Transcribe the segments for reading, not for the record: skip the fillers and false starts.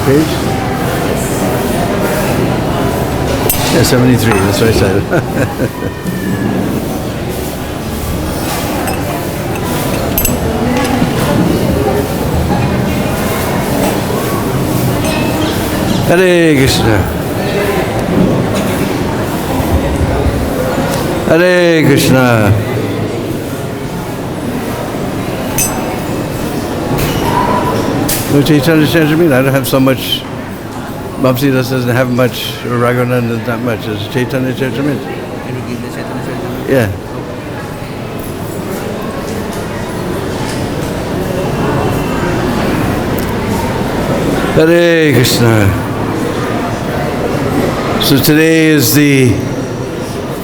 page? Yeah, 73, that's right side. Hare Krishna. Hare Krishna. No Chaitanya Charitamrita. I don't have so much. Vamsidasa doesn't have much, or Raghunandan not much. It's Chaitanya Charitamrita. Can you give the Chaitanya Charitamrita? Yeah. Hare Krishna. So today is the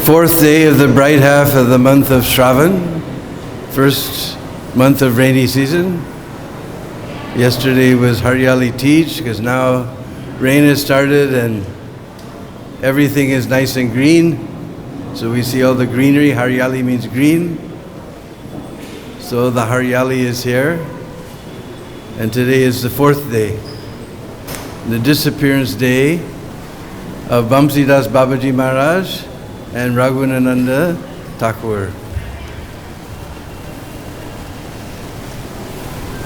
4th day of the bright half of the month of Shravan, first month of rainy season. Yesterday was Haryali Teej, because now rain has started and everything is nice and green. So we see all the greenery. Haryali means green. So the Haryali is here. And today is the 4th day, the disappearance day of Vamsidasa Babaji Maharaj and Raghunandan Thakur.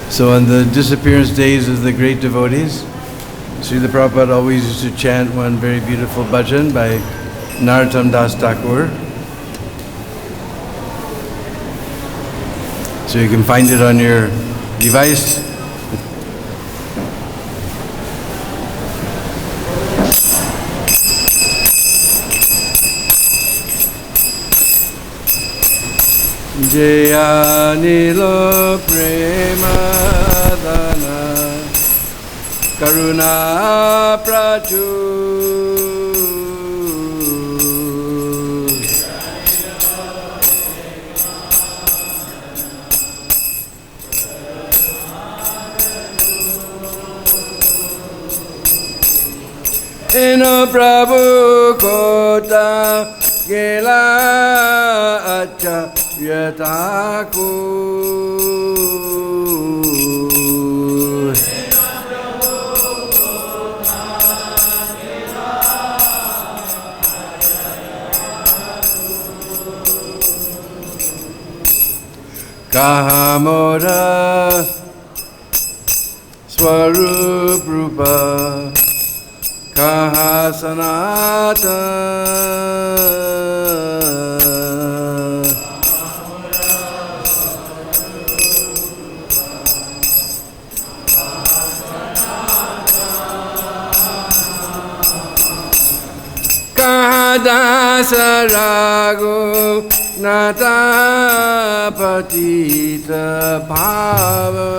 So on the disappearance days of the great devotees, Srila Prabhupada always used to chant one very beautiful bhajan by Narottam Das Thakur. So you can find it on your device. Jaya Nilo Premadana Karuna Praju Eno Prabhu Kota Gela Acha Yataku Kahamora Swarup Rupa Kahasanata Kahadasa Raghunandan Patita Bhava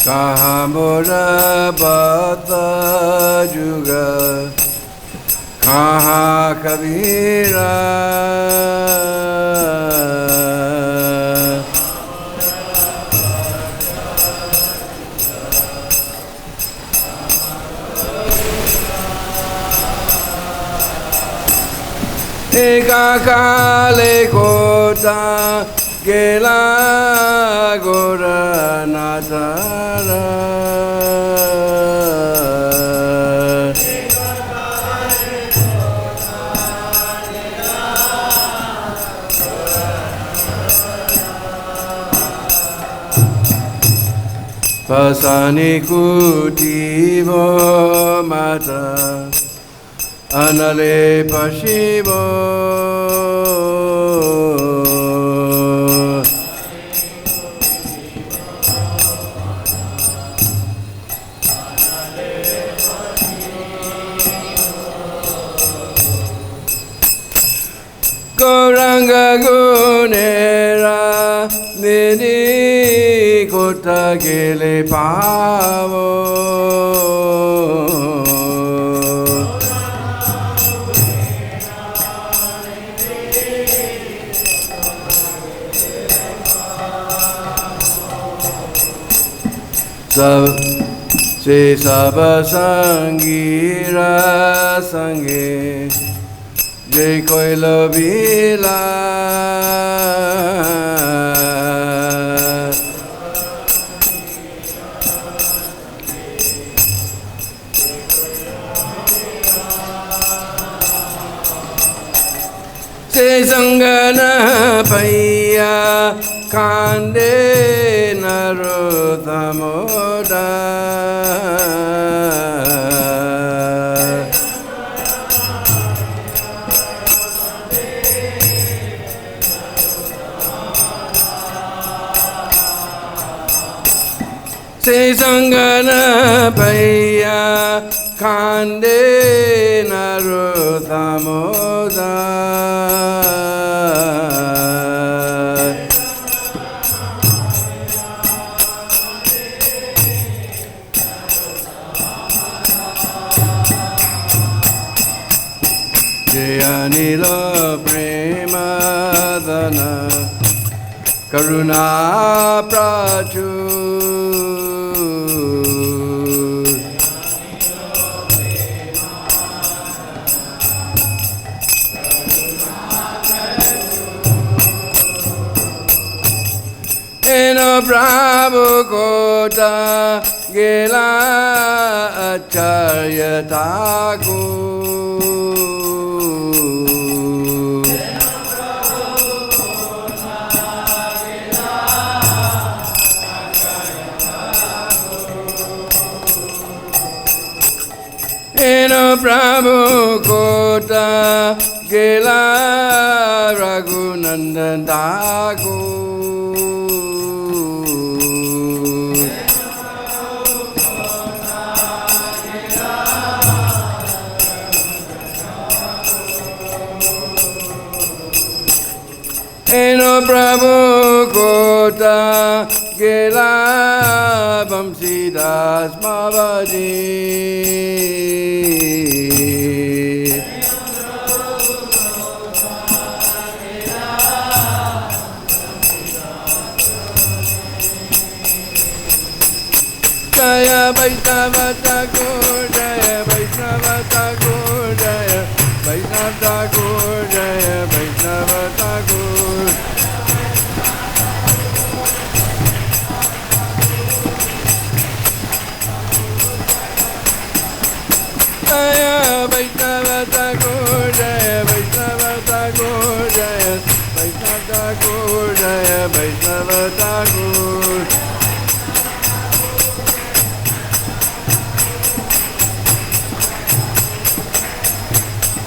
Kahamura Bhata Juga Kaha Kabira Eka Kale Kota Gela Gora Natara Pasani Kutivo Mata Anale Pashivo Goranga Gunera Nini Kota Gele Pavo Se Saba Sangira Sange Jai Koila Bila Se Sangana Paya Kande Narothamoda Se Sangana Paya Kande Narothamoda Jayanila Premadana Karuna Prachur Eno Prabhu Kota Gela Acharya Thakur Eno Prabhu Kota Gela Raghunandan Thakur Eno Prabhu Kota Gela Vamsidasa Babaji Jaya Vaishnava Thakur Jaya Vaishnava Thakur Jaya Vaishnava Thakur Jaya Vaishnava Thakur Jaya Vaishnava Thakur Jaya Vaishnava Thakur Jaya Vaishnava Thakur Jaya Vaishnava Thakur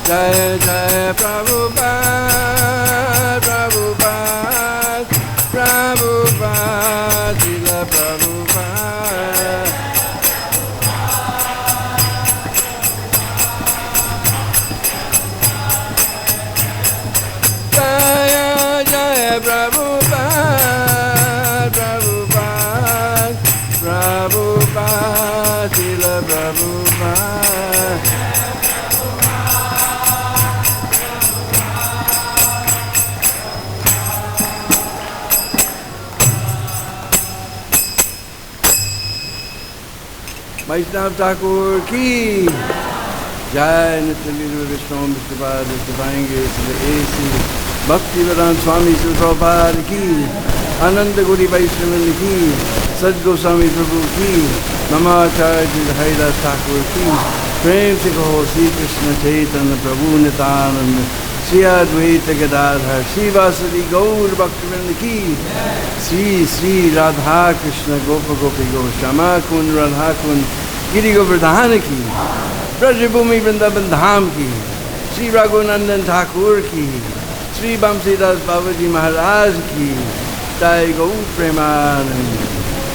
Jaya Jaya Prabhupada Prabhupada Prabhupada Srila Prabhupada Jaya Jaya Prabhupada Prabhupada Prabhupada Srila Prabhupada Vaishnav Thakur ki Jai Nitya Vishnu Vishnupada Divange Sri A.C. Bhakti-Vedanta Swami Sri Prabhupada ki Ananda Guri Vaishnavan ki Sad Goswami Prabhu ki Namacharya Haridas Thakur ki Prem se kaho Sri Krishna Chaitanya Prabhu Nityananda Sri Advaita Gadadhar Sri Vasadi Gaur Bhaktivinoda ki Sri Sri Radha Krishna Gopa Gopi Go Shama Kun Radha Kun Giri Govardhana ki Brajabhumi Vrindavan Dham ki Sri Raghunandan Thakur ki Sri Vamsidasa Babaji Maharaj ki Jai Gaur Premanand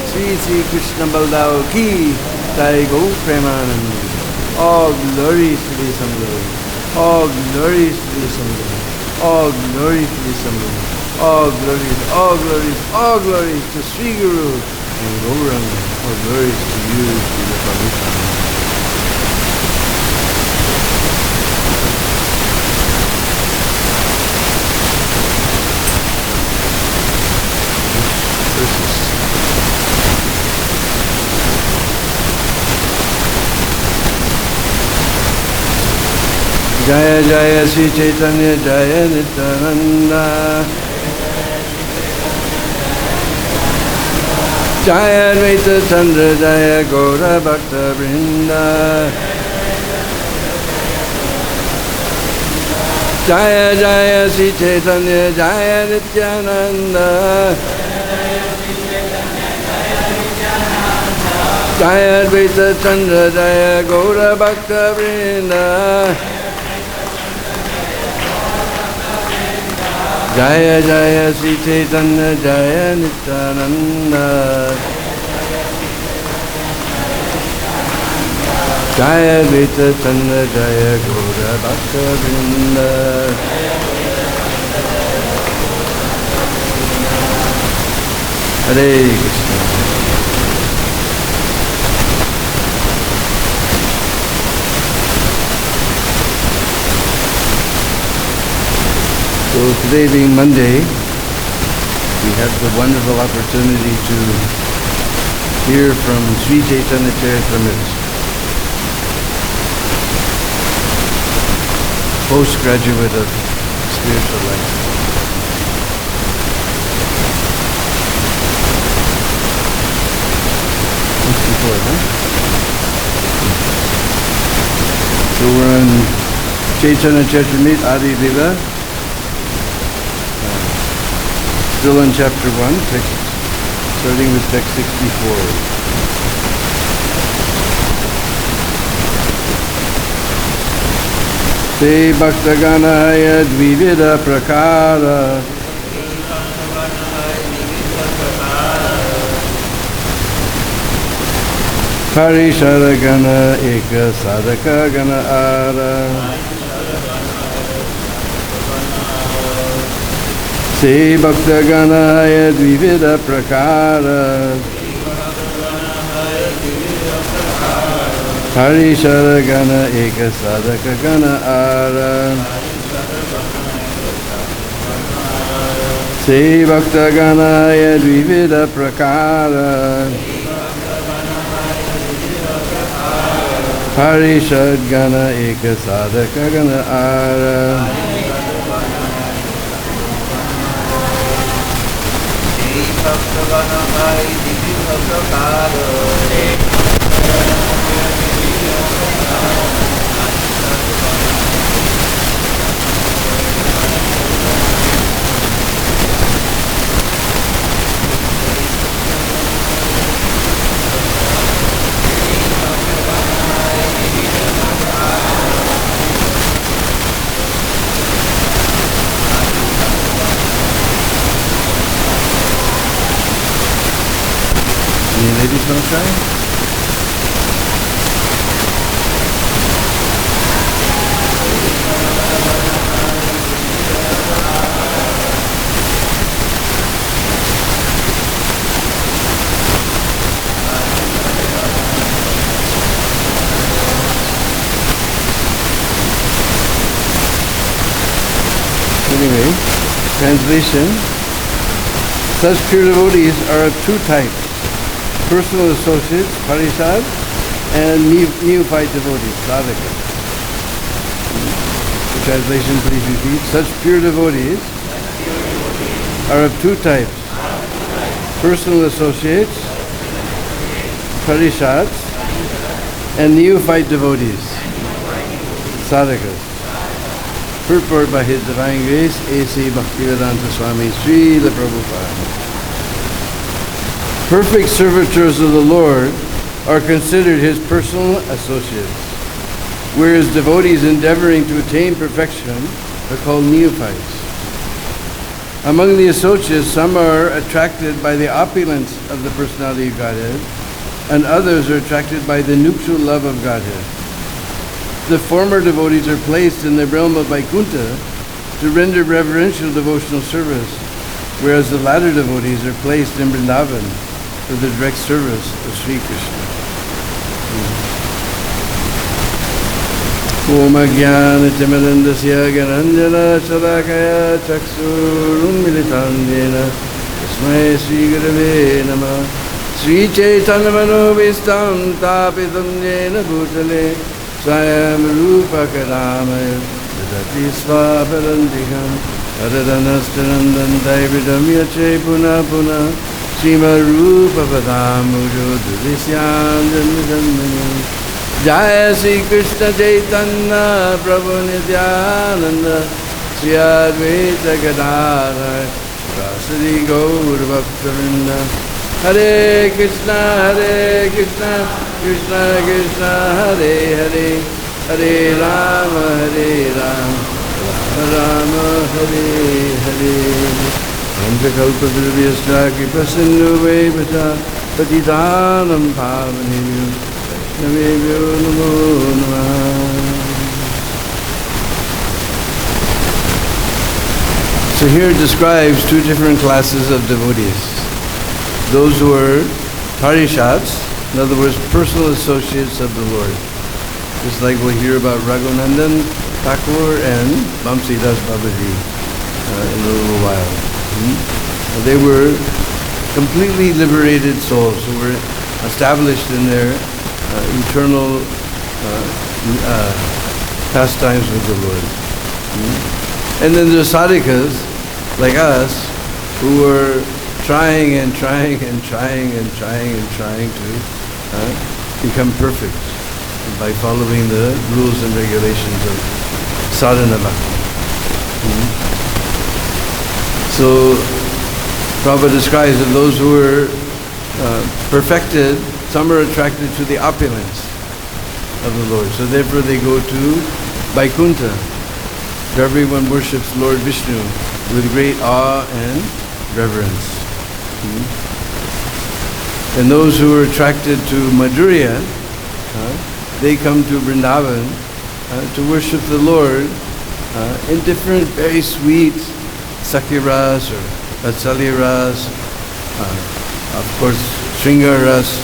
Sri Sri Krishna Baldev ki Jai Gaur Premanand All glories to the Assembly All glories to the Assembly All glories to the Assembly All glories, all glories, all glories to Sri Guru and Gauranga. All glories to you, Sri Prabhupada. Jaya Jaya Sri Chaitanya Jaya Nityananda. Jaya Advaita Chandra Jaya Gaura Bhakta Vrinda. Jaya Jaya Sri Chaitanya Jaya Nityananda. Jaya Advaita Chandra Jaya Gaura Bhakta Vrinda. Jaya Jaya Sri Chaitanya Jaya Nityananda. Jaya Advaita Chandra Jaya Gaura Bhakta Vrinda. Hare Krishna. So today being Monday, we have the wonderful opportunity to hear from Sri Chaitanya Charitamrita, postgraduate of spiritual life. Once before, huh? So we're on Chaitanya Charitamrita Adi Lila. Still in chapter 1, text, starting with text 64. Te bhaktaganaya dvivida prakara Parisharagana eka sadaka gana ara Se bhaktaganaya dvivida prakara Parisharagana eka sadaka gana ara Se bhaktaganaya dvivida prakara Parishadgana eka sadaka gana ara Any ladies want to try? Anyway, translation. Such pure devotees are of two types. Personal associates, parishad, and neophyte devotees, sadhaka. The translation, please repeat. Such pure devotees are of two types. Personal associates, parishads, and neophyte devotees, sadhakas. Purport by His Divine Grace, A.C. Bhakti-Vedanta Swami Srila Prabhupada. Perfect servitors of the Lord are considered His personal associates, whereas devotees endeavoring to attain perfection are called neophytes. Among the associates, some are attracted by the opulence of the personality of Godhead, and others are attracted by the nuptial love of Godhead. The former devotees are placed in the realm of Vaikuntha to render reverential devotional service, whereas the latter devotees are placed in Vrindavan for the direct service of Sri Krishna. Om Ajnana Timirandasya Gananjana Shalakaya Chaksurun Militam Yena Tasmai Sri Gurave Namah Sri Chaitanya Manovistam Tapitam Yena Bhutale Swayam Rupa Kadamaya Dadati Svaparandikam Adadanastanandan Daividam Yache Puna Puna Srima Rupa Padamujo Durisyan Janmajanmani Jaya Sri Krishna Chaitanya Prabhu Nityananda Sri Advaita Gadadhar Vasari Gaur Bhaktavinda Hare Krishna Krishna Krishna Hare Hare Hare Rama Rama Rama Hare Hare Vanchakalpatrubhyascha Kripasindhuvebhata Patitanam Pavanebhyo Vaishnavebhyo Namo Namah. So here it describes two different classes of devotees. Those who are parishats, in other words, personal associates of the Lord. Just like we'll hear about Raghunandan Thakur and Vamsidasa Babaji in a little while. They were completely liberated souls who were established in their eternal pastimes with the Lord. And then there's sadhakas like us who were trying to become perfect by following the rules and regulations of sadhana bhakti. So Prabhupada describes that those who were perfected, some are attracted to the opulence of the Lord. So therefore they go to Vaikuntha, where everyone worships Lord Vishnu with great awe and reverence. And those who are attracted to Madhurya, they come to Vrindavan to worship the Lord in different very sweet Sakya-ras or Vatsalya-ras, of course Shringa-ras.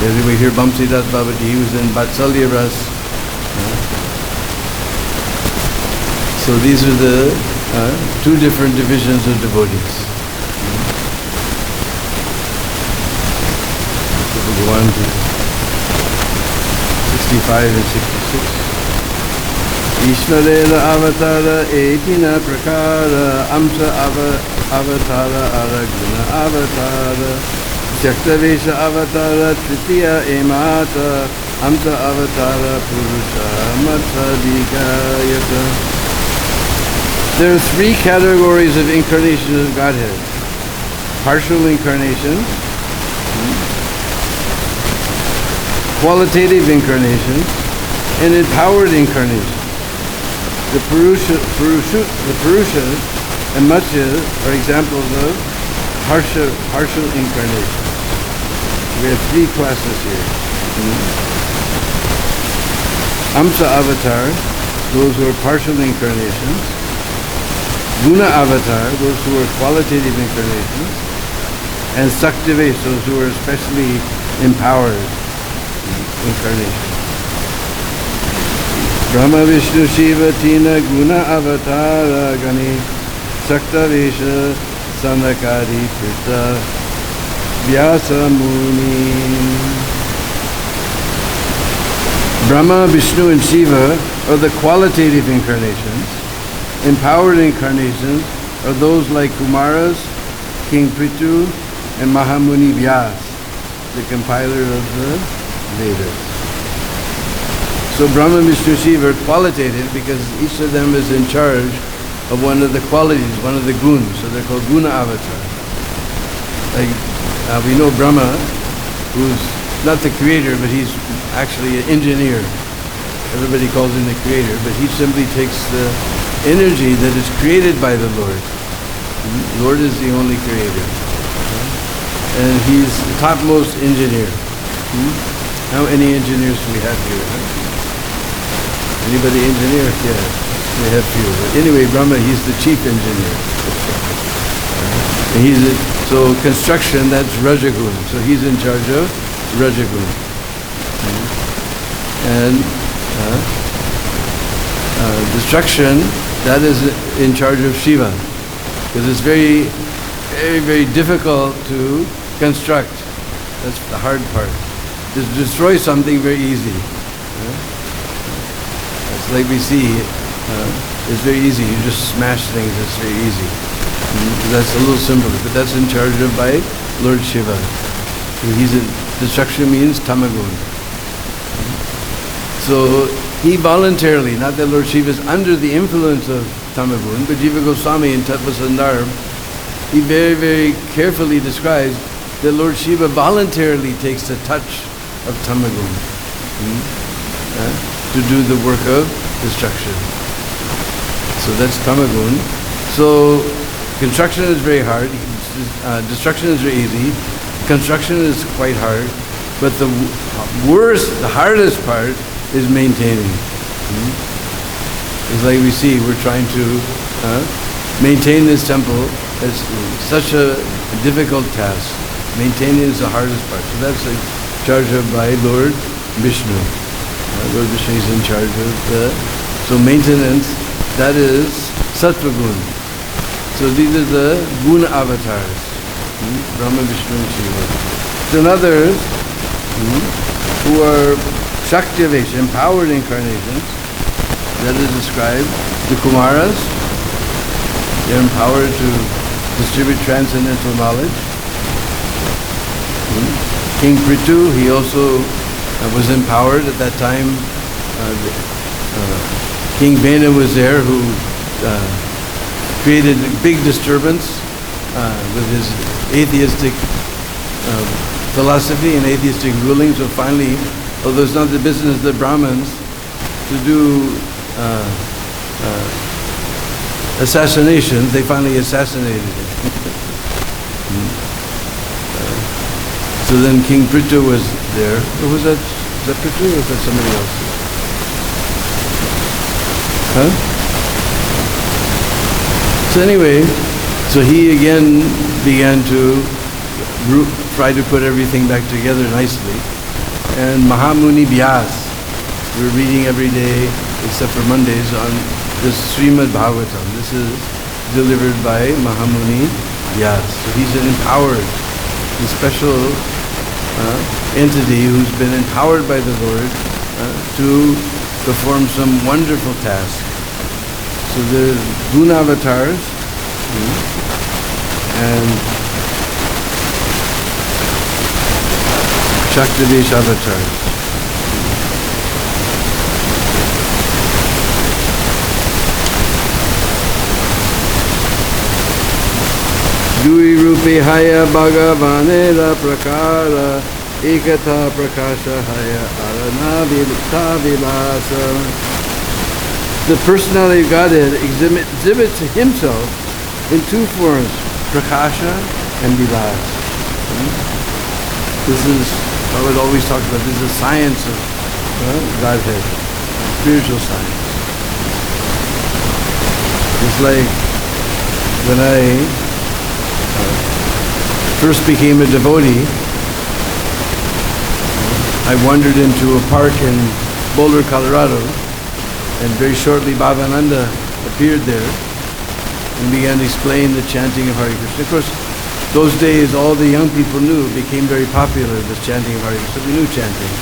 As we hear Vamsidasa Babaji, he was in Vatsalya-ras. So these are the two different divisions of devotees. So we'll go on to 65 and 66. Ishvarena avatara etina prakara amsa avatara araguna avatara Syaktavesha avatara tritiya emata amsa avatara purusha matsadikayata. There are three categories of incarnations of Godhead. Partial incarnations, qualitative incarnations, and empowered incarnations. The Purushas and Matsyas are examples of partial incarnations. We have three classes here. Amsa Avatar, those who are partial incarnations. Guna Avatar, those who are qualitative incarnations. And Saktivesh, those who are especially empowered incarnations. Brahma Vishnu Shiva Tina Guna Avatara Gani Saktavesha Sanakari Prita Vyasa Muni. Brahma, Vishnu and Shiva are the qualitative incarnations. Empowered incarnations are those like Kumaras, King Prithu and Mahamuni Vyas, the compiler of the Vedas. So Brahma, Vishnu, Shiva are qualitative because each of them is in charge of one of the qualities, one of the gunas. So they're called Guna Avatar. Like we know Brahma, who's not the creator, but he's actually an engineer. Everybody calls him the creator, but he simply takes the energy that is created by the Lord. The Lord is the only creator. And he's the topmost engineer. How many engineers do we have here? Anybody engineer? Yeah, we have few. But anyway, Brahma, he's the chief engineer. And so construction, that's Rajagun. So he's in charge of Rajagun. And destruction, that is in charge of Shiva. Because it's very, very, very difficult to construct. That's the hard part. To destroy something, very easy. It's like we see, it's very easy. You just smash things, it's very easy. That's a little simpler, but that's in charge of by Lord Shiva. Destruction means tamagun. So he voluntarily, not that Lord Shiva is under the influence of tamagun, but Jiva Goswami in Tattva Sandarbha, he very, very carefully describes that Lord Shiva voluntarily takes the touch of tamagun to do the work of destruction. So that's tamagun. So construction is very hard, destruction is very easy, construction is quite hard, but the hardest part is maintaining. It's like we see, we're trying to maintain this temple. It's such a difficult task. Maintaining is the hardest part. So that's in charge of by Lord Vishnu. Lord Vishnu is in charge of so maintenance, that is Sattva Gun. So these are the Guna avatars. Brahma, Vishnu and Shiva. Then others who are Shakti-Avesh, empowered incarnations, that is described, the Kumaras, they're empowered to distribute transcendental knowledge. King Prithu, he also was empowered at that time. King Vena was there, who created a big disturbance with his atheistic philosophy and atheistic ruling. So finally, although it's not the business of the Brahmins to do assassinations, they finally assassinated him. So then King Prithu was there. Or was that Prithu or was that somebody else? Huh? So anyway, so he again began to try to put everything back together nicely. And Mahamuni Vyas, we're reading every day, except for Mondays, on this Srimad Bhagavatam. This is delivered by Mahamuni Vyas. So he's an empowered, a special entity who's been empowered by the Lord to perform some wonderful task. So the Guna avatars and Shakti-Avesh avatars. Dui rupe haya bhagavanera prakara ekatha prakasha haya aranavilta vilasa. The personality of Godhead exhibits himself in two forms, prakasha and vilas. This is, I would always talk about, this is the science of Godhead, spiritual science. It's like when I first became a devotee, I wandered into a park in Boulder, Colorado, and very shortly Bhavananda appeared there and began to explain the chanting of Hare Krishna. Of course, those days all the young people knew, it became very popular, this chanting of Hare Krishna. We knew chanting.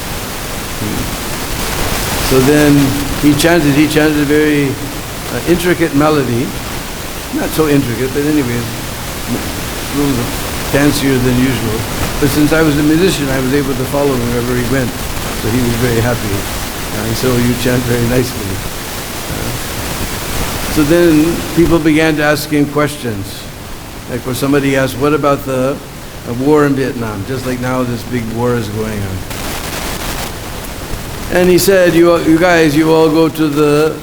So then he chanted a very intricate melody, not so intricate, but anyway, a little fancier than usual. But since I was a musician, I was able to follow him wherever he went. So he was very happy. And so you chant very nicely. So then people began to ask him questions. Like when somebody asked, what about the war in Vietnam? Just like now this big war is going on. And he said, you guys, you all go to the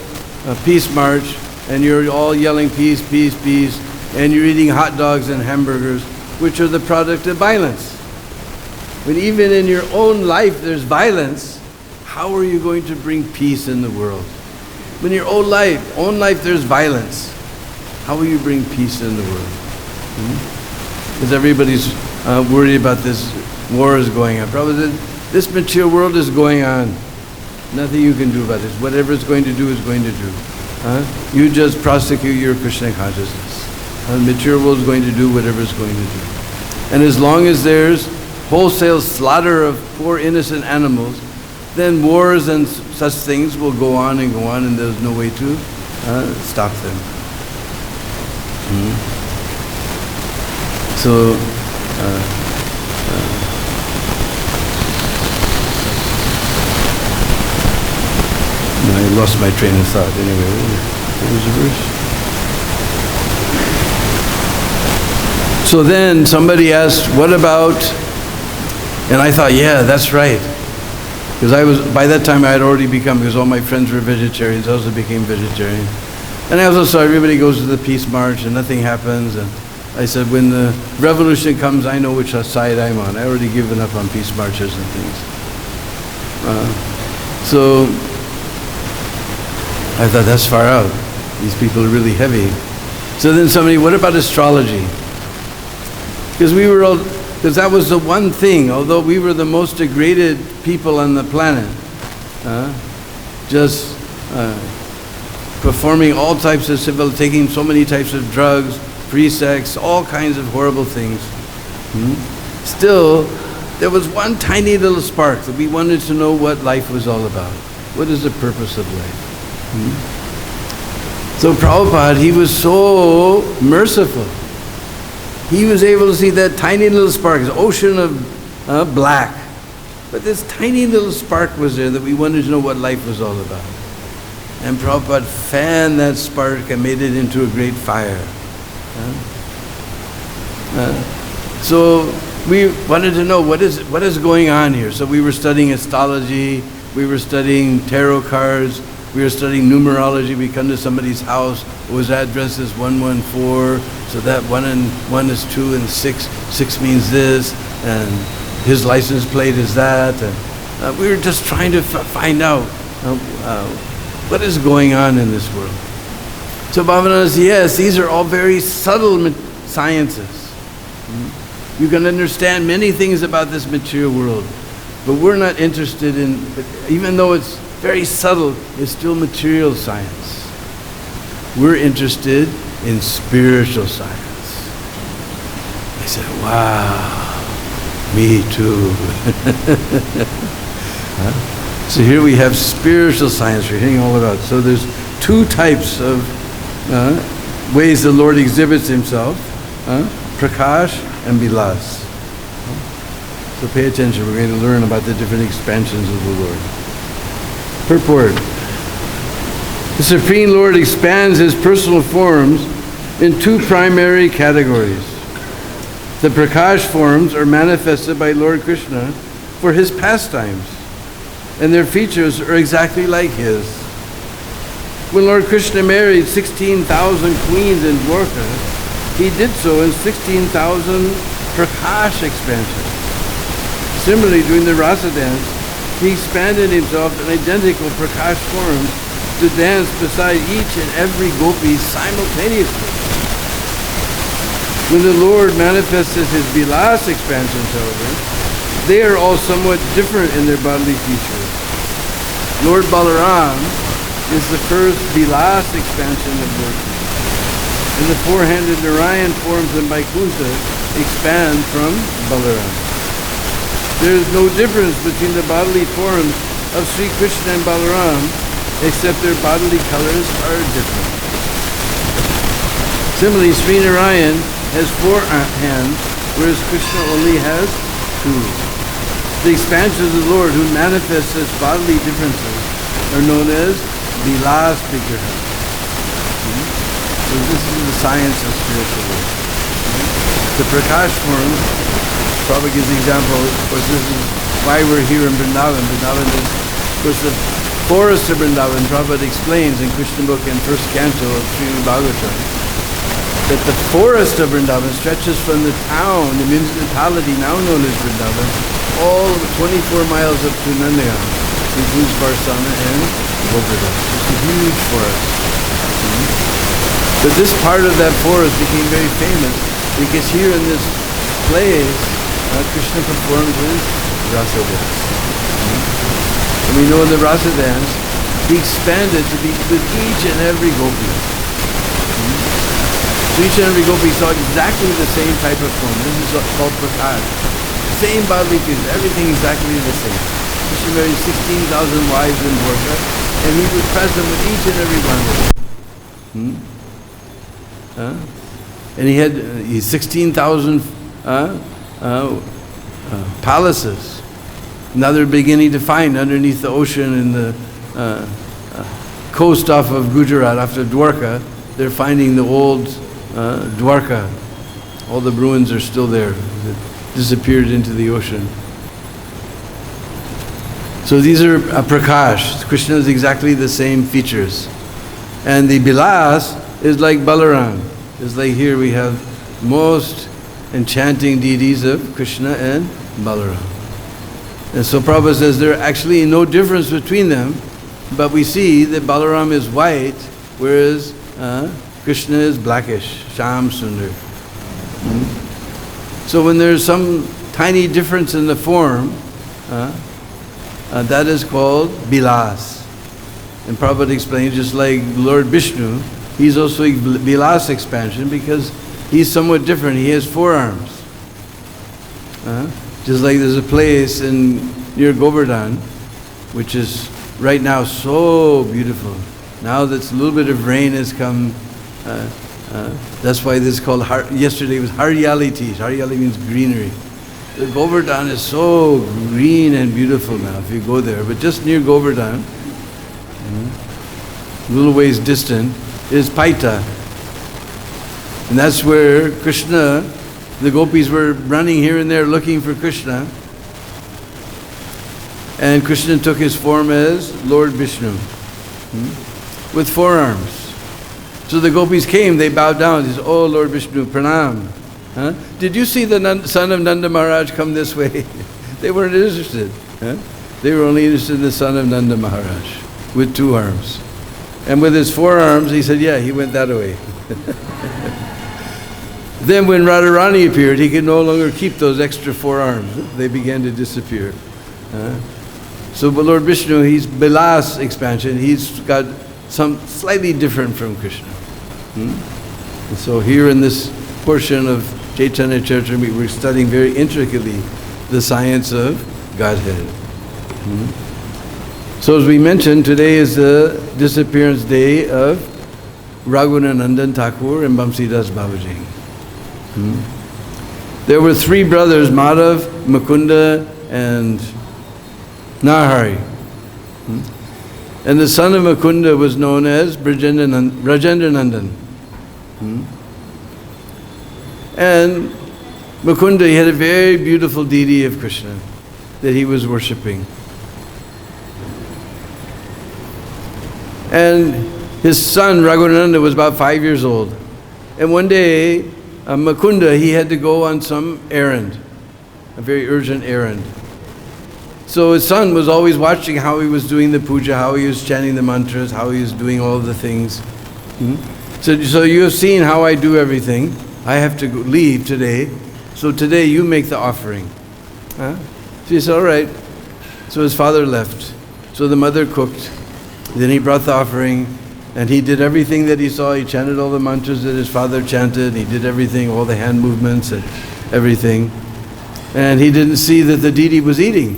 peace march and you're all yelling peace, peace, peace, and you're eating hot dogs and hamburgers, which are the product of violence. When even in your own life there's violence, how are you going to bring peace in the world? When in your own life there's violence, how will you bring peace in the world? Because everybody's worried about this war is going on. Probably this material world is going on. Nothing you can do about it. Whatever it's going to do is going to do. You just prosecute your Krishna consciousness. The material world is going to do whatever it's going to do. And as long as there's wholesale slaughter of poor innocent animals, then wars and such things will go on, and there's no way to stop them. So, I lost my train of thought. Anyway, what was the verse? So then somebody asked, what about, and I thought, yeah, that's right. Because by that time I had already because all my friends were vegetarians, I also became vegetarian. And I also saw everybody goes to the peace march and nothing happens. And I said, when the revolution comes, I know which side I'm on. I already given up on peace marches and things. So I thought, that's far out. These people are really heavy. So then somebody, what about astrology? Because that was the one thing, although we were the most degraded people on the planet, just performing all types of taking so many types of drugs, free sex, all kinds of horrible things. Still, there was one tiny little spark that we wanted to know what life was all about. What is the purpose of life? So Prabhupada, he was so merciful. He was able to see that tiny little spark, this ocean of black. But this tiny little spark was there that we wanted to know what life was all about. And Prabhupada fanned that spark and made it into a great fire. So we wanted to know what is going on here. So we were studying astrology, we were studying tarot cards, we were studying numerology. We come to somebody's house, it was addressed as 114, so that 1 and 1 is 2 and 6 means this, and his license plate is that. And we were just trying to find out what is going on in this world. So Bhavananda says, yes, these are all very subtle sciences. You can understand many things about this material world, but we're not interested in, even though it's very subtle, it's still material science. We're interested in spiritual science. I said, wow, me too. So here we have spiritual science we're hearing all about. So there's two types of ways the Lord exhibits himself, Prakash and Vilas. So pay attention, we're going to learn about the different expansions of the Lord. Purport. The Supreme Lord expands his personal forms in two primary categories. The Prakash forms are manifested by Lord Krishna for his pastimes, and their features are exactly like his. When Lord Krishna married 16,000 queens in Dwarka, he did so in 16,000 Prakash expansions. Similarly, during the Rasa dance, he expanded himself in identical Prakash forms to dance beside each and every gopi simultaneously. When the Lord manifested his Vilas expansions, however, they are all somewhat different in their bodily features. Lord Balaram is the first Vilas expansion of Lord Krishna, and the four-handed Narayan forms in Vaikuntha expand from Balaram. There is no difference between the bodily forms of Sri Krishna and Balaram, except their bodily colors are different. Similarly, Sri Narayan has 4 hands, whereas Krishna only has 2. The expansions of the Lord who manifest such bodily differences are known as Vilas Vigraha. So this is the science of spiritual life. The Prakash forms, Prabhupada gives the example, of course this is why we're here in Vrindavan. Vrindavan is, of course, the forest of Vrindavan. Prabhupada explains in Krishna book in first canto of Sri Bhagavad-Gita that the forest of Vrindavan stretches from the town, the municipality now known as Vrindavan, all 24 miles up to Nandagaon, includes Varsana and Govardhan. It's a huge forest. But this part of that forest became very famous because here in this place, Krishna performed his rasa dance. And we know in the rasa dance, he expanded to be with each and every gopi. So each and every gopi saw exactly the same type of form. This is called Prakash. Same bodily features, everything exactly the same. Krishna married 16,000 wives in Dwarka, and he was present with each and every one of them. And he had 16,000 palaces. Now they're beginning to find underneath the ocean in the coast off of Gujarat, after Dwarka, they're finding the old Dwarka. All the ruins are still there. It disappeared into the ocean. So these are Prakash. Krishna is exactly the same features. And the Bilas is like Balaram. It's like here we have most enchanting deities of Krishna and Balaram. And so Prabhupada says there are actually no difference between them, but we see that Balaram is white, whereas Krishna is blackish, Sham Sundar. So when there's some tiny difference in the form, that is called Bilas. And Prabhupada explains, just like Lord Vishnu, he's also a Bilas expansion because he's somewhat different. He has 4 arms. Just like there's a place near Govardhan, which is right now so beautiful. Now that a little bit of rain has come, that's why this is called, yesterday was Haryali Teej. Haryali means greenery. The Govardhan is so green and beautiful now if you go there. But just near Govardhan, a little ways distant, is Paita. And that's where Krishna, the gopis were running here and there looking for Krishna. And Krishna took his form as Lord Vishnu, with 4 arms. So the gopis came, they bowed down, they said, "Oh Lord Vishnu, pranam. Did you see the son of Nanda Maharaj come this way?" They weren't interested. They were only interested in the son of Nanda Maharaj with 2 arms. And with his 4 arms, he said, yeah, he went that way. Then when Radharani appeared, he could no longer keep those extra 4 arms. They began to disappear. So but Lord Vishnu, he's Bilas expansion. He's got some slightly different from Krishna. And so here in this portion of Chaitanya Charitamrita, we're studying very intricately the science of Godhead. So as we mentioned, today is the disappearance day of Raghunandan Thakur and Vamsidasa Babaji. There were 3 brothers, Madhav, Mukunda, and Narhari. And the son of Mukunda was known as Brajendranandan. And Mukunda, he had a very beautiful deity of Krishna that he was worshipping. And his son Raghunandan was about 5 years old. And one day, Mukunda, he had to go on some errand, a very urgent errand. So his son was always watching how he was doing the puja, how he was chanting the mantras, how he was doing all the things. So you have seen how I do everything. I have to leave today. So today you make the offering. So he said, all right. So his father left. So the mother cooked. Then he brought the offering, and he did everything that he saw. He chanted all the mantras that his father chanted. He did everything, all the hand movements and everything. And he didn't see that the deity was eating.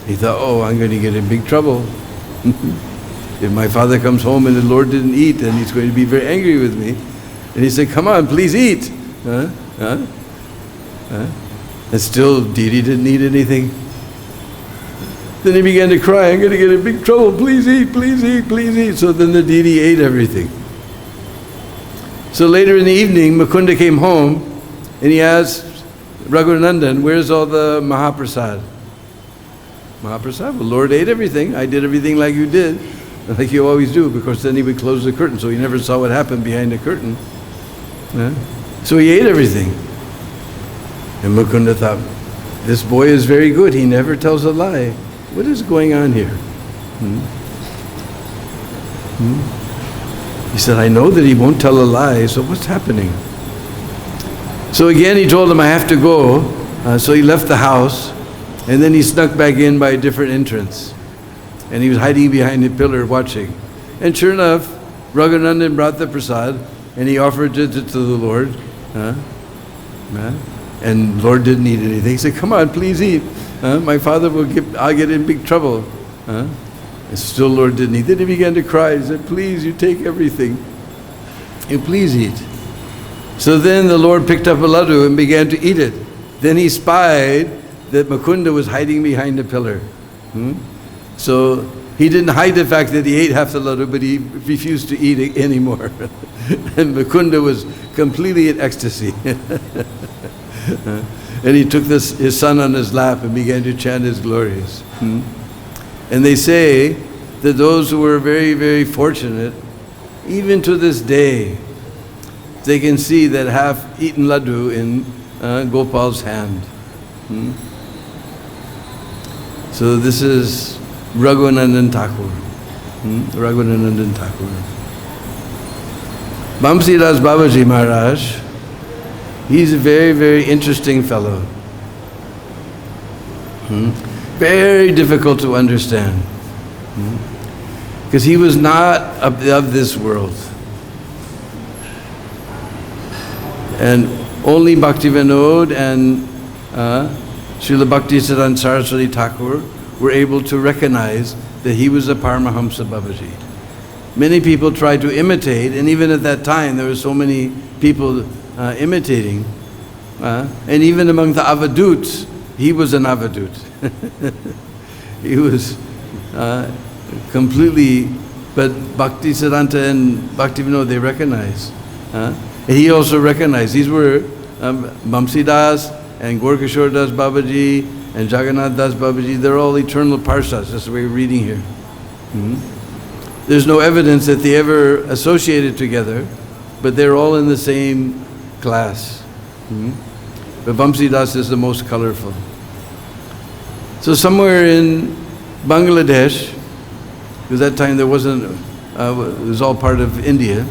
He thought, oh, I'm going to get in big trouble. If my father comes home and the Lord didn't eat, then he's going to be very angry with me. And he said, come on, please eat. And still, deity didn't eat anything. Then he began to cry, I'm going to get in big trouble, please eat, please eat, please eat. So then the deity ate everything. So later in the evening, Mukunda came home and he asked Raghunandan, where's all the Mahaprasad? Mahaprasad, well, Lord ate everything. I did everything like you did, like you always do, because then he would close the curtain, so he never saw what happened behind the curtain. So he ate everything. And Mukunda thought, this boy is very good, he never tells a lie. What is going on here? He said, I know that he won't tell a lie, so what's happening? So again he told him, I have to go. So he left the house, and then he snuck back in by a different entrance. And he was hiding behind a pillar watching. And sure enough, Raghunandan brought the prasad, and he offered it to the Lord. And Lord didn't eat anything. He said, come on, please eat. My father I'll get in big trouble. And still Lord didn't eat. Then he began to cry. He said, please, you take everything. You please eat. So then the Lord picked up a laddu and began to eat it. Then he spied that Mukunda was hiding behind a pillar. So he didn't hide the fact that he ate half the laddu, but he refused to eat it anymore. And Mukunda was completely in ecstasy. And he took his son on his lap and began to chant his glories. And they say that those who were very, very fortunate, even to this day, they can see that half-eaten laddu in Gopal's hand. So this is Raghunandan Thakur. Raghunandan Thakur. Vamsidasa Babaji Maharaj, he's a very, very interesting fellow. Very difficult to understand. Because he was not of this world. And only Bhaktivinoda and Srila Bhaktisiddhanta Saraswati Thakur were able to recognize that he was a Paramahamsa Babaji. Many people tried to imitate, and even at that time there were so many people imitating. And even among the Avaduts, he was an Avadut. He was completely, but Bhaktisiddhanta and Bhaktivinoda, they recognized. And he also recognized. These were Vamsidas and Gorkishore Das Babaji and Jagannath Das Babaji. They're all eternal Parsas. That's the way we're reading here. There's no evidence that they ever associated together, but they're all in the same class. But Vamsidas is the most colorful. So somewhere in Bangladesh, because that time there wasn't, it was all part of India,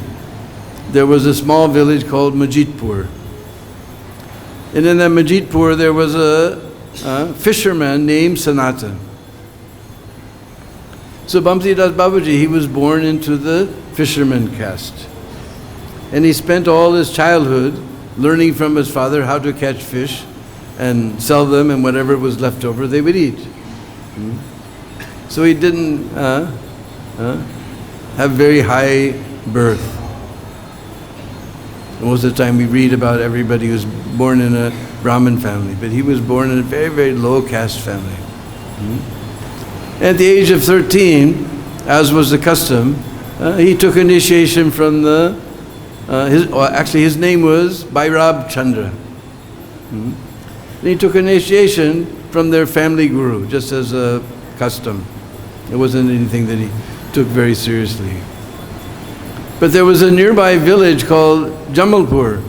there was a small village called Majidpur. And in that Majidpur there was a fisherman named Sanatan. So Vamsidasa Babaji, he was born into the fisherman caste. And he spent all his childhood learning from his father how to catch fish and sell them, and whatever was left over they would eat. So he didn't have very high birth. Most of the time we read about everybody who's born in a Brahmin family, but he was born in a very, very low caste family. At the age of 13, as was the custom, he took initiation from his name was Bhairab Chandra. And he took initiation from their family guru, just as a custom. It wasn't anything that he took very seriously. But there was a nearby village called Jamalpur.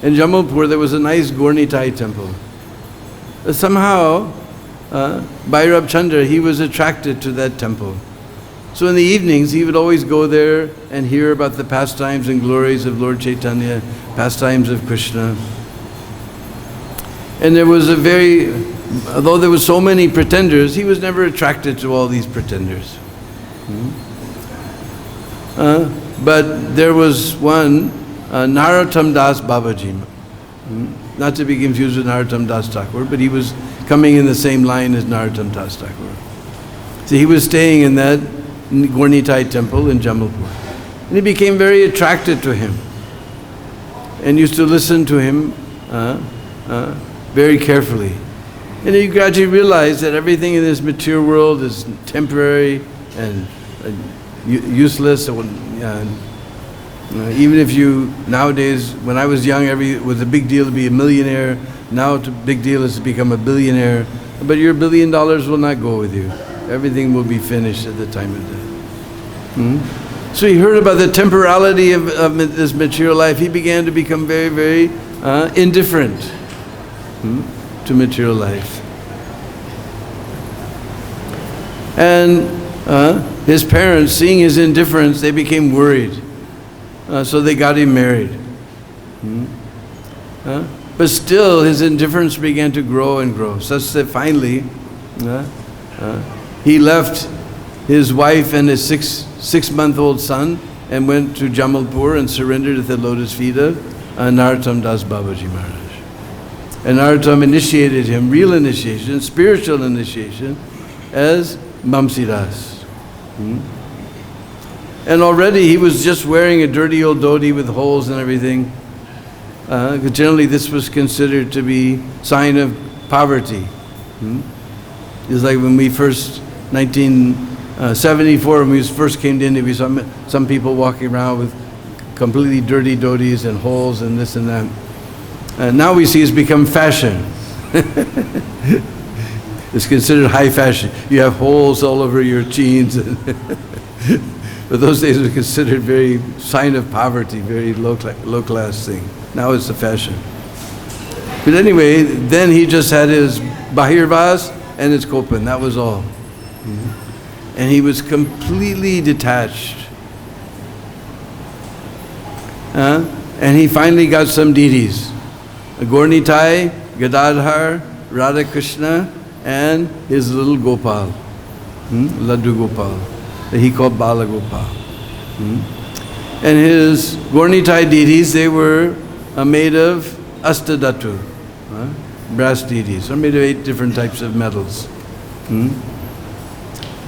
In Jamalpur there was a nice Gaurnitai temple. Somehow, Bhairab Chandra, he was attracted to that temple. So in the evenings he would always go there and hear about the pastimes and glories of Lord Chaitanya, pastimes of Krishna. And there was although there were so many pretenders, he was never attracted to all these pretenders. But there was one, Narottam Das Babaji, not to be confused with Narottam Das Thakur, but he was coming in the same line as Narottam Das Thakur. So he was staying in that Gaurnitai temple in Jamalpur. And he became very attracted to him and used to listen to him very carefully. And he gradually realized that everything in this material world is temporary and useless. Even if you, nowadays, when I was young, it was a big deal to be a millionaire. Now it's a big deal is to become a billionaire. But your $1 billion will not go with you. Everything will be finished at the time of death. So he heard about the temporality of this material life. He began to become very, very indifferent to material life. And his parents, seeing his indifference, they became worried. So they got him married. But still his indifference began to grow and grow, such that finally he left his wife and his six-month-old son and went to Jamalpur and surrendered at the lotus feet of Narottam Das Babaji Maharaj. And Narottam initiated him, real initiation, spiritual initiation, as Vamsidas. And already he was just wearing a dirty old dhoti with holes and everything. Generally this was considered to be sign of poverty. It's like when we first, 1974, when we first came to India, we saw some people walking around with completely dirty dhotis and holes and this and that. Now we see it's become fashion. It's considered high fashion. You have holes all over your jeans. But those days it was considered very sign of poverty, very low class thing. Now it's the fashion. But anyway, then he just had his Bahirvas and his Kopan, that was all. And he was completely detached. And he finally got some deities. Gaurnitai, Gadadhar, Radha Krishna, and his little Gopal, Laddu Gopal, that he called Bala Gopal. And his Gaurnitai deities, they were made of Astadhatu, brass deities, or made of 8 different types of metals.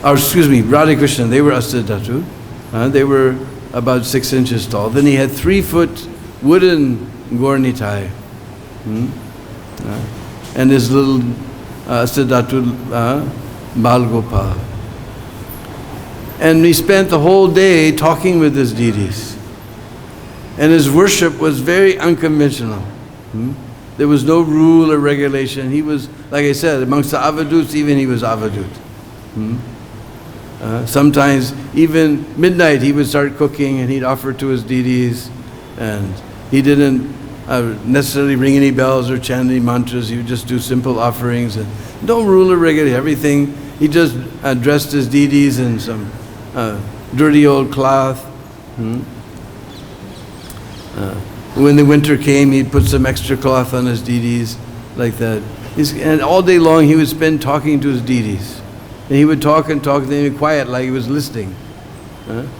Or excuse me, Radha Krishna, they were Astadhatu. They were about 6 inches tall. Then he had 3-foot wooden Gaurnitai. And his little Astadhatu Bal Gopal. And he spent the whole day talking with his deities. And his worship was very unconventional. There was no rule or regulation. He was, like I said, amongst the Avaduts, even he was Avadut. Sometimes, even midnight, he would start cooking and he'd offer to his deities. And he didn't necessarily ring any bells or chant any mantras. He would just do simple offerings. And no rule or regulation, everything. He just dressed his deities in some dirty old cloth. When the winter came, he'd put some extra cloth on his deities, like that. And all day long he would spend talking to his deities. And he would talk and talk, and they would be quiet like he was listening.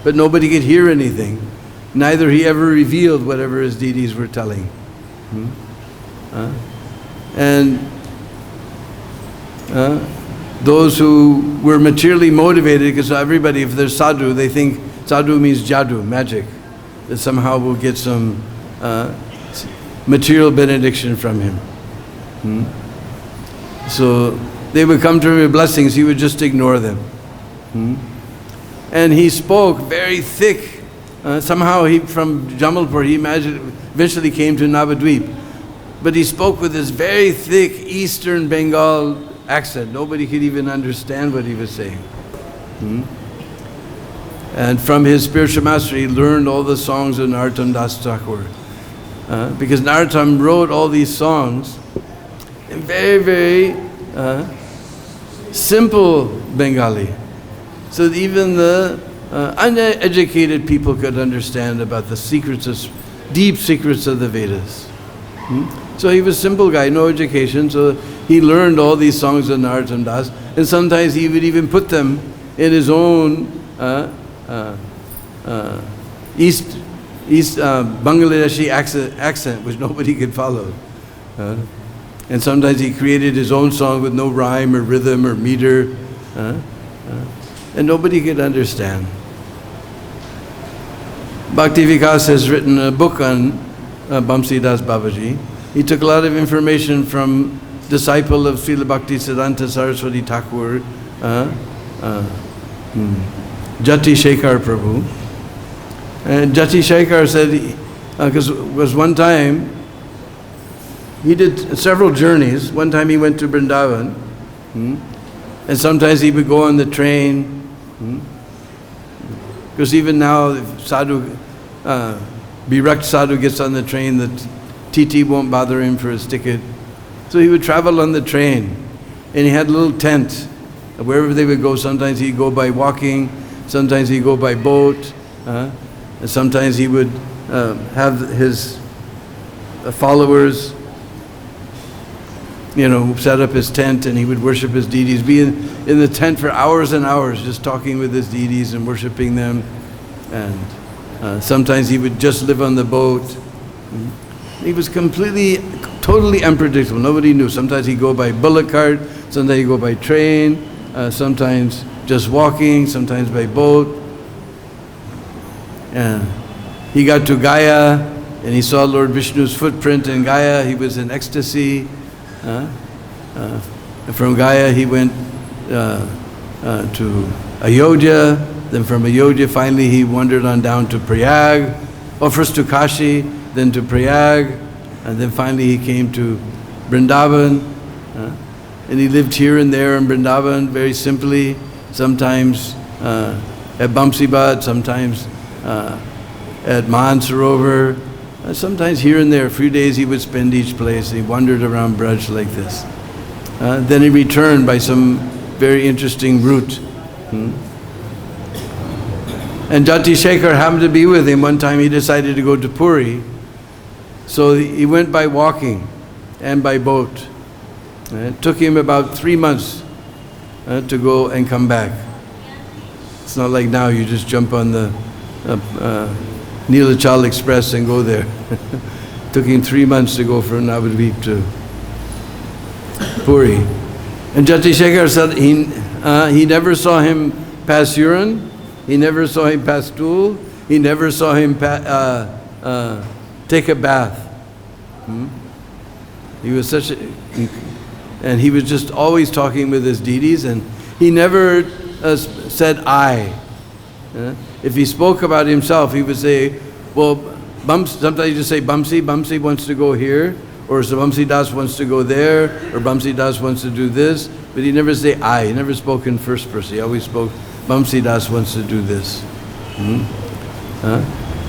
But nobody could hear anything. Neither he ever revealed whatever his deities were telling. And those who were materially motivated, because everybody, if they're sadhu, they think sadhu means jadoo, magic, that somehow we'll get some material benediction from him. So they would come to him with blessings, he would just ignore them. And he spoke very thick. Somehow he, from Jamalpur, he eventually came to Navadvip. But he spoke with this very thick Eastern Bengal accent. Nobody could even understand what he was saying. And from his spiritual master, he learned all the songs of Narottam Das Thakur. Because Narottam wrote all these songs in very, very simple Bengali. So that even the uneducated people could understand about the secrets, deep secrets of the Vedas. So he was a simple guy, no education, so he learned all these songs of Narottam Das, and sometimes he would even put them in his own East Bangladeshi accent, which nobody could follow. And sometimes he created his own song with no rhyme or rhythm or meter, and nobody could understand. Bhakti Vikas has written a book on Vamsidasa Babaji. He took a lot of information from disciple of Srila Bhakti Siddhanta Saraswati Thakur, Jati Shekhar Prabhu. And Jati Shekhar said, because was one time, he did several journeys. One time he went to Vrindavan, and sometimes he would go on the train. Because even now, if sadhu, bereft sadhu gets on the train, the TT won't bother him for his ticket. So he would travel on the train, and he had a little tent. Wherever they would go, sometimes he'd go by walking, sometimes he'd go by boat, and sometimes he would have his followers, set up his tent, and he would worship his deities, be in the tent for hours and hours, just talking with his deities and worshiping them. And sometimes he would just live on the boat. He was completely totally unpredictable. Nobody knew. Sometimes he'd go by bullock cart, sometimes he'd go by train, sometimes just walking, sometimes by boat. He got to Gaya and he saw Lord Vishnu's footprint in Gaya. He was in ecstasy. From Gaya he went to Ayodhya. Then from Ayodhya finally he wandered on down to Prayag. First to Kashi, then to Prayag. And then finally he came to Vrindavan. And he lived here and there in Vrindavan very simply. Sometimes at Bamsibad, sometimes at Mansarovar, sometimes here and there. A few days he would spend each place. He wandered around Braj like this. Then he returned by some very interesting route. And Jati Shekhar happened to be with him. One time he decided to go to Puri. So he went by walking and by boat. It took him about 3 months to go and come back. It's not like now you just jump on the Neelachal Express and go there. Took him 3 months to go from Navadvip to Puri. And Jati Shekhar said he never saw him pass urine, he never saw him pass stool, he never saw him take a bath. He was such a... And he was just always talking with his deities, and he never said I. If he spoke about himself, he would say, well, sometimes you just say Bamsi wants to go here, or Bamsi Das wants to go there, or Bamsi Das wants to do this, but he never say I. He never spoke in first person. He always spoke Bamsi Das wants to do this. And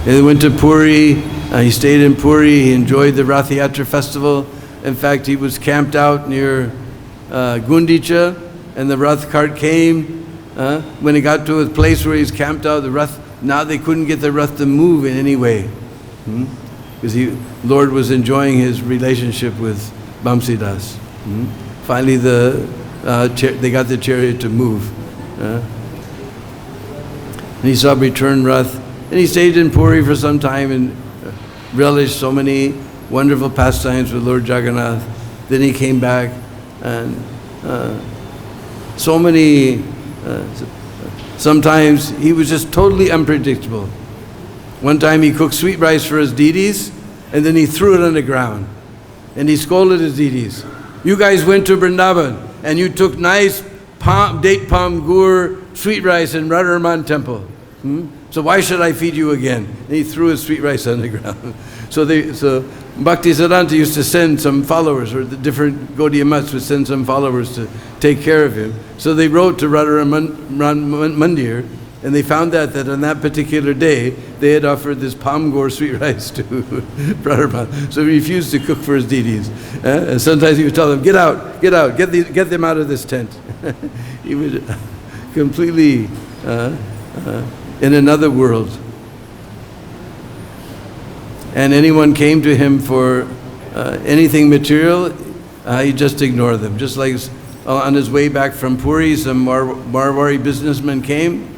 he went to Puri. He stayed in Puri. He enjoyed the Rath Yatra festival. In fact, he was camped out near Gundicha, and the Rath cart came. When he got to a place where he's camped out, the Rath, now they couldn't get the Rath to move in any way. Because Lord was enjoying his relationship with Bamsi Das. Finally, they got the chariot to move. And he saw return Rath. And he stayed in Puri for some time and relished so many wonderful pastimes with Lord Jagannath. Then he came back, and so many, sometimes he was just totally unpredictable. One time he cooked sweet rice for his deities, and then he threw it on the ground. And he scolded his deities. You guys went to Vrindavan, and you took nice date palm gur sweet rice in Radharaman temple. So why should I feed you again? And he threw his sweet rice on the ground. So Bhaktisiddhanta used to send some followers, or the different Gaudiya Mats would send some followers to take care of him. So they wrote to Radharaman Mandir, and they found that on that particular day, they had offered this palm gur sweet rice to Radharaman. So he refused to cook for his deities. And sometimes he would tell them, get out, get them out of this tent. He would completely in another world. And anyone came to him for anything material, he just ignored them. Just like on his way back from Puri, some Marwari businessmen came,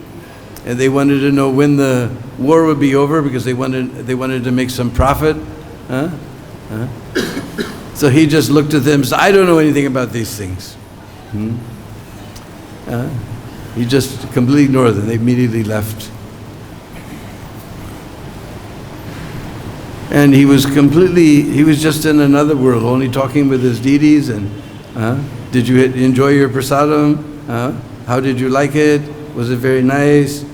and they wanted to know when the war would be over because they wanted to make some profit. So he just looked at them and said, I don't know anything about these things. He just completely ignored them. They immediately left. And he was just in another world, only talking with his deities. And did you enjoy your prasadam? How did you like it? Was it very nice?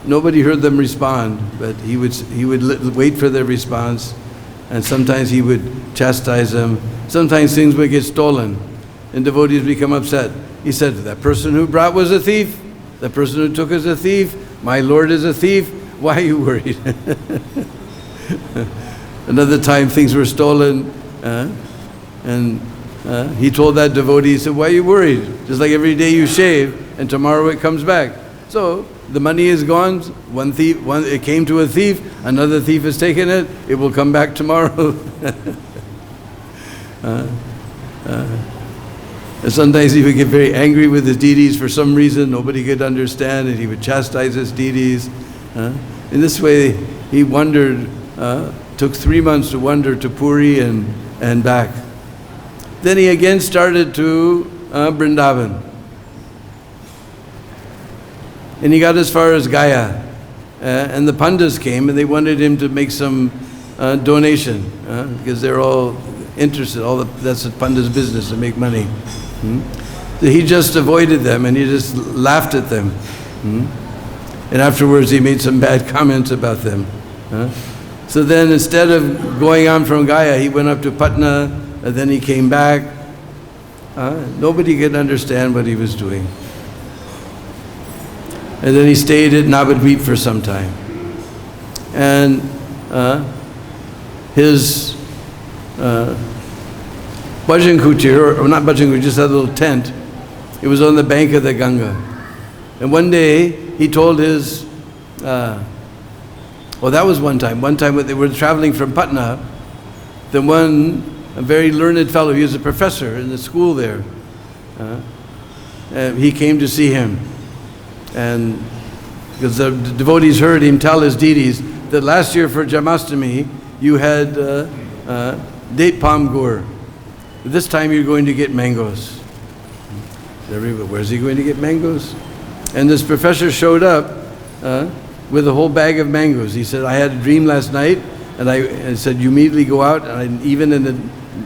Nobody heard them respond, but he would wait for their response, and sometimes he would chastise them. Sometimes things would get stolen, and devotees become upset. He said, that person who brought was a thief. The person who took is a thief. My Lord is a thief. Why are you worried? Another time things were stolen, and he told that devotee, he said, why are you worried? Just like every day you shave, and tomorrow it comes back. So the money is gone. It came to a thief. Another thief has taken it. It will come back tomorrow. And sometimes he would get very angry with his deities for some reason nobody could understand, and he would chastise his deities. In this way, he wandered, took 3 months to wander to Puri and and back. Then he again started to Vrindavan. And he got as far as Gaya. And the Pandits came and they wanted him to make some donation because they're all interested. That's the Pandits' business, to make money. So he just avoided them and he just laughed at them. And afterwards he made some bad comments about them. So then instead of going on from Gaya, he went up to Patna and then he came back. Nobody could understand what he was doing. And then he stayed at Navadvip for some time. And his bhajan kutir, or not bhajan kutir, just a little tent, it was on the bank of the Ganga. And one day he told his, that was one time. One time when they were traveling from Patna, then a very learned fellow, he was a professor in the school there, he came to see him. And because the devotees heard him tell his deities that last year for Jamastami you had date palm gur. This time you're going to get mangoes. Where's he going to get mangoes? And this professor showed up with a whole bag of mangoes. He said, I had a dream last night, and I said, you immediately go out, and even in the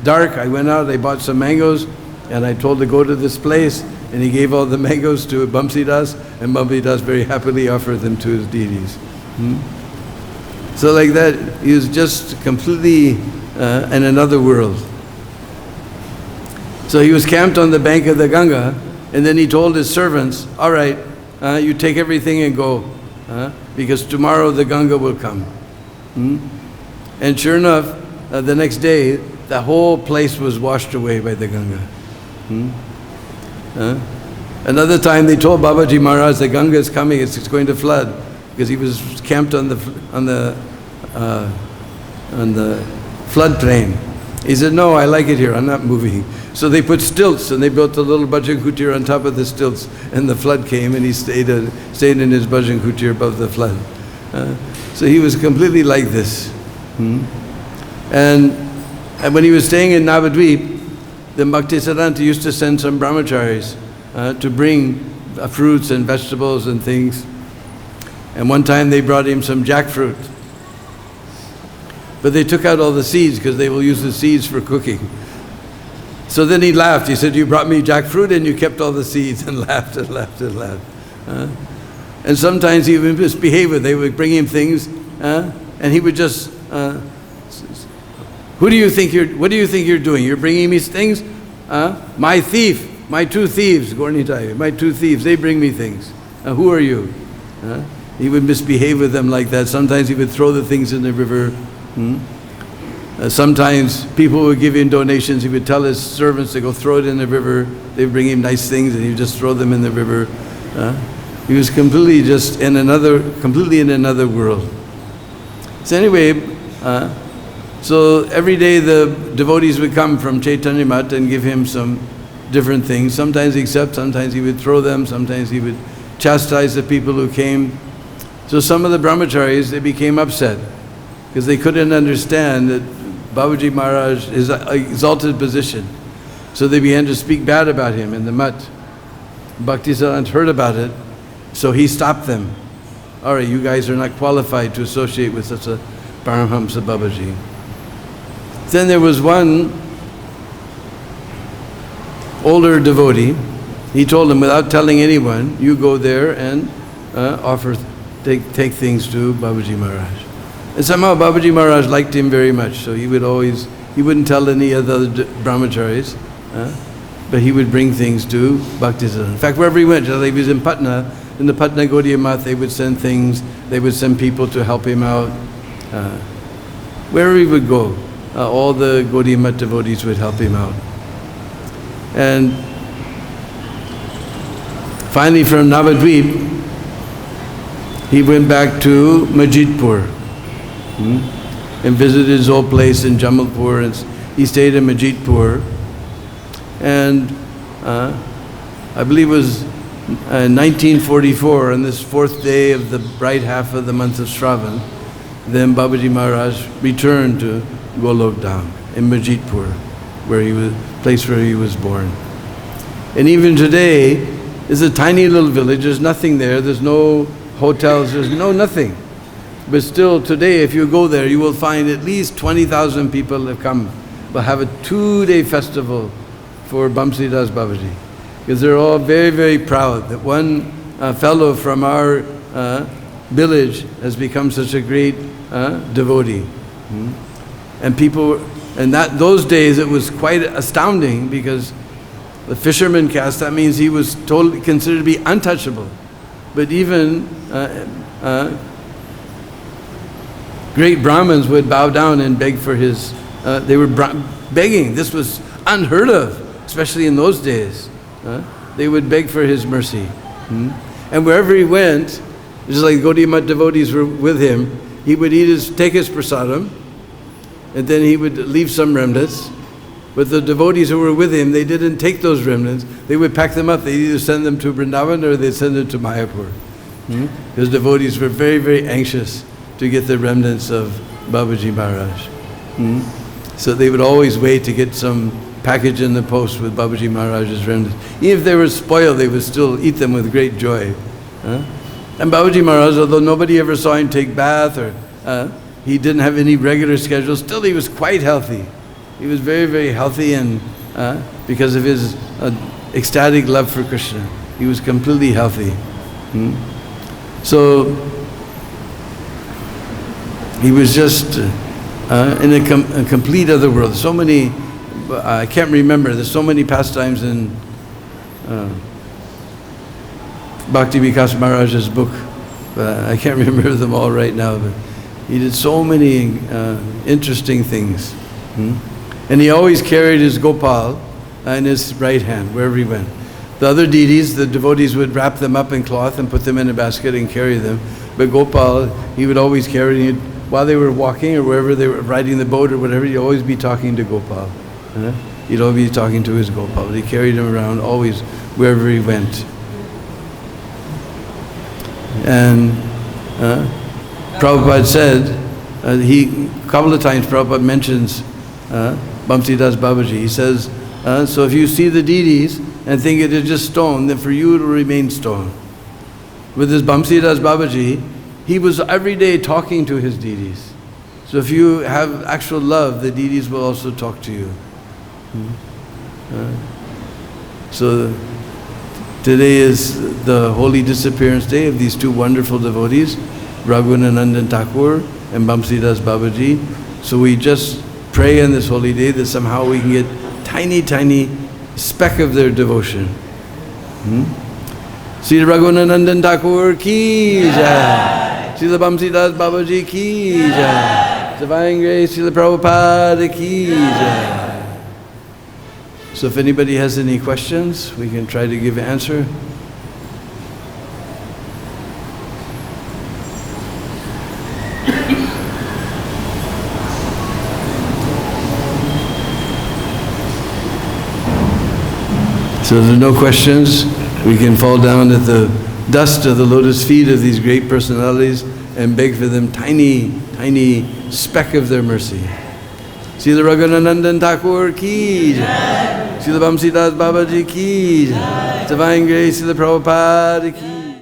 dark, I went out, I bought some mangoes, and I told to go to this place, and he gave all the mangoes to Vamsidasa, and Vamsidasa very happily offered them to his deities. So like that, he was just completely in another world. So he was camped on the bank of the Ganga, and then he told his servants, all right, you take everything and go, because tomorrow the Ganga will come. And sure enough, the next day, the whole place was washed away by the Ganga. Another time they told Babaji Maharaj the Ganga is coming, it's going to flood, because he was camped on the floodplain. He said, no, I like it here, I'm not moving. So they put stilts and they built a little bhajan kutir on top of the stilts, and the flood came and he stayed in his bhajan kutir above the flood. So he was completely like this. And when he was staying in Navadvip, the Bhaktisiddhanta used to send some brahmacharis to bring fruits and vegetables and things. And one time they brought him some jackfruit. But they took out all the seeds because they will use the seeds for cooking. So then he laughed. He said, you brought me jackfruit and you kept all the seeds, and laughed and laughed and laughed. And sometimes he would misbehave. They would bring him things and he would just, what do you think you're doing? You're bringing me things? My thief, my two thieves, Gornitai, my two thieves, they bring me things. Who are you? He would misbehave with them like that. Sometimes he would throw the things in the river. Sometimes people would give him donations. He would tell his servants to go throw it in the river. They would bring him nice things and he would just throw them in the river. He was completely in another world. So anyway, so every day the devotees would come from Chaitanya Mat and give him some different things. Sometimes he'd accept, sometimes he would throw them, sometimes he would chastise the people who came. So some of the brahmacharis, they became upset because they couldn't understand that Babaji Maharaj, his exalted position. So they began to speak bad about him in the Mat. Bhaktisiddhanta heard about it, so he stopped them. All right, you guys are not qualified to associate with such a Paramhamsa Babaji. Then there was one older devotee. He told him, without telling anyone, you go there and take things to Babaji Maharaj. And somehow Babaji Maharaj liked him very much, so he wouldn't tell any other brahmacharis, but he would bring things to Bhaktisiddhanta. In fact, wherever he went, he was in Patna, in the Patna Gaudiya Math, they would send things, they would send people to help him out. Wherever he would go, all the Gaudiya Math devotees would help him out. And finally from Navadvip, he went back to Majidpur and visited his old place in Jamalpur, and he stayed in Majidpur. And I believe it was 1944, on this fourth day of the bright half of the month of Shravan, then Babaji Maharaj returned to Golok Dham. in Majidpur, place where he was born. And even today, it's a tiny little village. There's nothing there. There's no hotels. There's nothing. But still, today, if you go there, you will find at least 20,000 people have come. We'll have a 2-day festival for Vamsidasa Babaji, because they're all very, very proud that one fellow from our village has become such a great devotee. And those days it was quite astounding, because the fisherman caste, that means he was totally considered to be untouchable. But even great Brahmins would bow down and beg for his, they were begging. This was unheard of, especially in those days. They would beg for his mercy. And wherever he went, just like Gaudiya Math devotees were with him, he would take his prasadam, and then he would leave some remnants. But the devotees who were with him, they didn't take those remnants. They would pack them up. They'd either send them to Vrindavan or they'd send them to Mayapur. Because devotees were very, very anxious to get the remnants of Babaji Maharaj. So they would always wait to get some package in the post with Babaji Maharaj's remnants. Even if they were spoiled, they would still eat them with great joy. And Babaji Maharaj, although nobody ever saw him take bath, or he didn't have any regular schedule, still he was quite healthy. He was very, very healthy, and because of his ecstatic love for Krishna, he was completely healthy. So he was just in a complete other world. So many, I can't remember, there's so many pastimes in Bhakti Vikas Maharaj's book. I can't remember them all right now, but he did so many interesting things. And he always carried his Gopal in his right hand wherever he went. The other deities, the devotees would wrap them up in cloth and put them in a basket and carry them. But Gopal, he would always carry it while they were walking or wherever they were riding the boat or whatever. He'd always be talking to Gopal. He'd always be talking to his Gopal. He carried him around always wherever he went. And Prabhupada said, a couple of times Prabhupada mentions Vamsidasa Babaji. He says, so if you see the deities and think it is just stone, then for you it will remain stone. With this Vamsidasa Babaji, he was every day talking to his deities. So if you have actual love, the deities will also talk to you. So today is the holy disappearance day of these two wonderful devotees, Raghunandan Thakur and Vamsidasa Babaji. So we just pray on this holy day that somehow we can get tiny, tiny speck of their devotion. Sri Raghunandan Thakur ki jai. Srila Vamsidasa Babaji ki jai. Divine Grace Srila Prabhupada ki jai. So if anybody has any questions, we can try to give an answer. So if there are no questions, we can fall down at the dust of the lotus feet of these great personalities and beg for them tiny, tiny speck of their mercy. Srila Raghunandan Thakur ki jai. Srila Vamsidasa Babaji ki jai. Divine Grace Srila Prabhupada ki